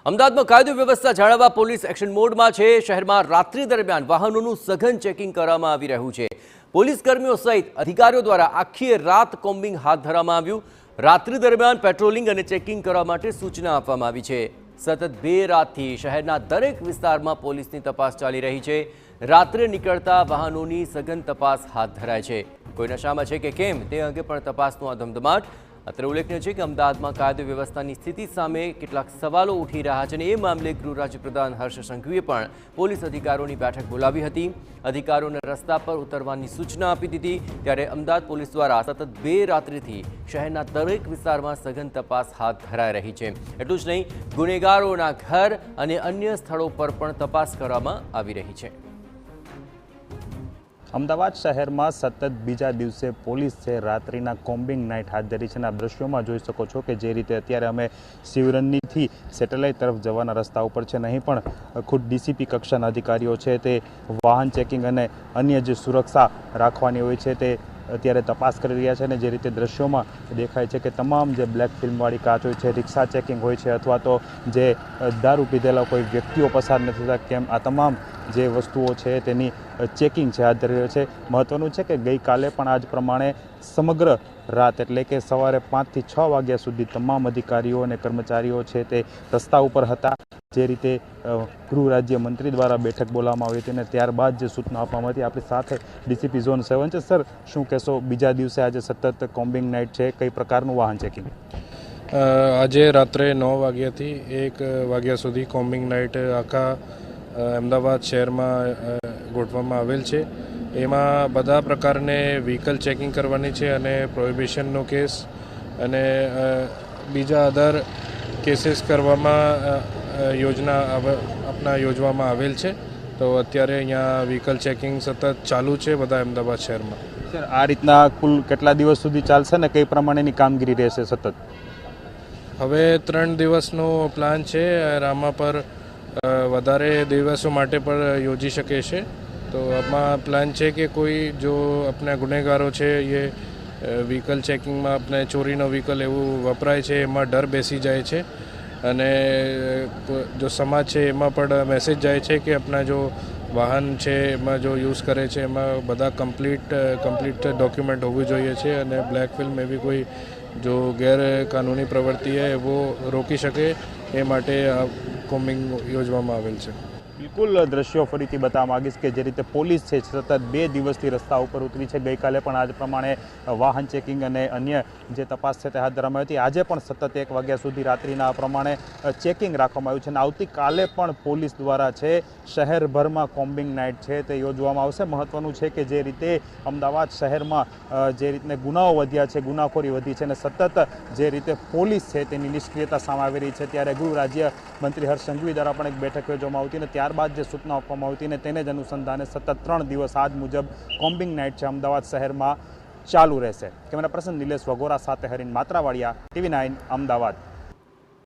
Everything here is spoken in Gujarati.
અમદાવાદમાં કાયદો વ્યવસ્થા જાળવવા પોલીસ એક્શન મોડમાં છે। શહેરમાં રાત્રિ દરમિયાન વાહનોનું સઘન ચેકિંગ કરવામાં આવી રહ્યું છે। પોલીસ કર્મીઓ સહિત અધિકારીઓ દ્વારા આખી રાત કોમ્બિંગ હાથ ધરવામાં આવ્યું। રાત્રિ દરમિયાન પેટ્રોલિંગ અને ચેકિંગ કરવા માટે સૂચના આપવામાં આવી છે। સતત 2 રાતથી શહેરના દરેક વિસ્તારમાં પોલીસની તપાસ ચાલી રહી છે। રાત્રે નીકળતા વાહનોની સઘન તપાસ હાથ ધરાય છે। કોઈ નશામાં છે કે કેમ તે અંગે પણ તપાસનો આ ધમધમાટ। અત્રે ઉલ્લેખનીય છે કે અમદાવાદમાં કાયદો વ્યવસ્થાની સ્થિતિ સામે કેટલાક સવાલો ઉઠી રહ્યા છે અને એ મામલે ગૃહ રાજ્યપ્રધાન હર્ષ સંઘવીએ પણ પોલીસ અધિકારીઓની બેઠક બોલાવી હતી। અધિકારીઓને રસ્તા પર ઉતરવાની સૂચના આપી દીધી। ત્યારે અમદાવાદ પોલીસ દ્વારા સતત 2 રાત્રિથી શહેરના દરેક વિસ્તારમાં સઘન તપાસ હાથ ધરાઈ રહી છે। એટલું જ નહીં, ગુનેગારોના ઘર અને અન્ય સ્થળો પર પણ તપાસ કરવામાં આવી રહી છે। અમદાવાદ શહેરમાં સતત બીજા દિવસે પોલીસ છે રાત્રિના કોમ્બિંગ નાઇટ હાથ ધરી છે। આ દ્રશ્યોમાં જોઈ શકો છો કે જે રીતે અત્યારે અમે શિવરણનીથી સેટેલાઇટ તરફ જવાના રસ્તા ઉપર છે, નહીં પણ ખુદ ડીસીપી કક્ષાના અધિકારીઓ છે તે વાહન ચેકિંગ અને અન્ય જે સુરક્ષા રાખવાની હોય છે તે અત્યારે તપાસ કરી રહ્યા છે। અને જે રીતે દ્રશ્યોમાં દેખાય છે કે તમામ જે બ્લેક ફિલ્મવાળી કાચ હોય છે, રિક્ષા ચેકિંગ હોય છે, અથવા તો જે દારૂ પીધેલા કોઈ વ્યક્તિઓ પસાર નથી થતા કેમ, આ તમામ જે વસ્તુઓ છે તેની ચેકિંગ છે હાથ ધરી રહ્યો છે। મહત્વનું છે કે ગઈકાલે પણ આજ પ્રમાણે સમગ્ર રાત એટલે કે સવારે 5 થી 6 વાગ્યા સુધી તમામ અધિકારીઓ અને કર્મચારીઓ છે તે રસ્તા ઉપર હતા। જે રીતે ગૃહ રાજ્ય મંત્રી દ્વારા બેઠક બોલાવવામાં આવી હતી અને ત્યારબાદ જે સૂચના આપવામાં હતી। આપણી સાથે ડીસીપી ઝોન 7 છે। સર, શું કહેશો, બીજા દિવસે આજે સતત કોમ્બિંગ નાઇટ છે, કઈ પ્રકારનું વાહન ચેકિંગ? આજે રાત્રે 9 વાગ્યાથી 1 વાગ્યા સુધી કોમ્બિંગ નાઇટ આખા અમદાવાદ શહેરમાં ગોઠવવામાં આવેલ છે। એમાં બધા પ્રકારને વ્હીકલ ચેકિંગ કરવાની છે અને પ્રોહિબિશનનો કેસ અને બીજા અધર કેસીસ કરવામાં યોજવામાં આવેલ છે। તો અત્યારે અહીંયા વ્હીકલ ચેકિંગ સતત ચાલુ છે બધા અમદાવાદ શહેરમાં। સર, આ રીતના કુલ કેટલા દિવસ સુધી ચાલશે ને કઈ પ્રમાણેની કામગીરી રહેશે સતત? હવે 3 દિવસનો પ્લાન છે। આમાં પર વધારે દિવસો માટે પણ યોજી શકે છે। તો આમાં પ્લાન છે કે કોઈ જો આપણા ગુનેગારો છે એ વ્હીકલ ચેકિંગમાં આપણે ચોરીનો વ્હીકલ એવું વપરાય છે એમાં ડર બેસી જાય છે અને જો સમાજ છે એમાં પણ મેસેજ જાય છે કે આપણા જો વાહન છે એમાં જો યુઝ કરે છે એમાં બધા કમ્પ્લીટ ડોક્યુમેન્ટ હોવું જોઈએ છે અને બ્લેક ફિલ્મ એવી કોઈ જો ગેરકાનૂની પ્રવૃત્તિ है वो રોકી શકે એ માટે આ કોમ્બિંગ યોજવામાં આવેલ છે। બિલકુલ દ્રશ્યો ફરીથી બતાવવા માંગીશ કે જે રીતે પોલીસ છે સતત 2 દિવસથી રસ્તા ઉપર ઉતરી છે। ગઈકાલે પણ આજ પ્રમાણે વાહન ચેકિંગ અને અન્ય જે તપાસ છે તે હાથ ધરવામાં આવી હતી। આજે પણ સતત 1 વાગ્યા સુધી રાત્રિના પ્રમાણે ચેકિંગ રાખવામાં આવ્યું છે અને આવતીકાલે પણ પોલીસ દ્વારા છે શહેરભરમાં કોમ્બિંગ નાઇટ છે તે યોજવામાં આવશે। મહત્વનું છે કે જે રીતે અમદાવાદ શહેરમાં જે રીતે ગુનાઓ વધ્યા છે, ગુનાખોરી વધી છે અને સતત જે રીતે પોલીસ છે તેની નિષ્ક્રિયતા સામે આવી રહી છે, ત્યારે ગૃહ રાજ્ય મંત્રી હર્ષ સંઘવી દ્વારા પણ એક બેઠક યોજવામાં આવતી અને ત્યારબાદ જે સૂચના આપવામાં આવતી અને તેને જ અનુસંધાને સતત 3 દિવસ આજ મુજબ કોમ્બિંગ નાઇટ છે અમદાવાદ શહેરમાં ચાલુ રહેશે। કેમેરા પર્સન નિલેશ વગોરા સાથે હરીન માત્રાવાડિયા, TV9 અમદાવાદ।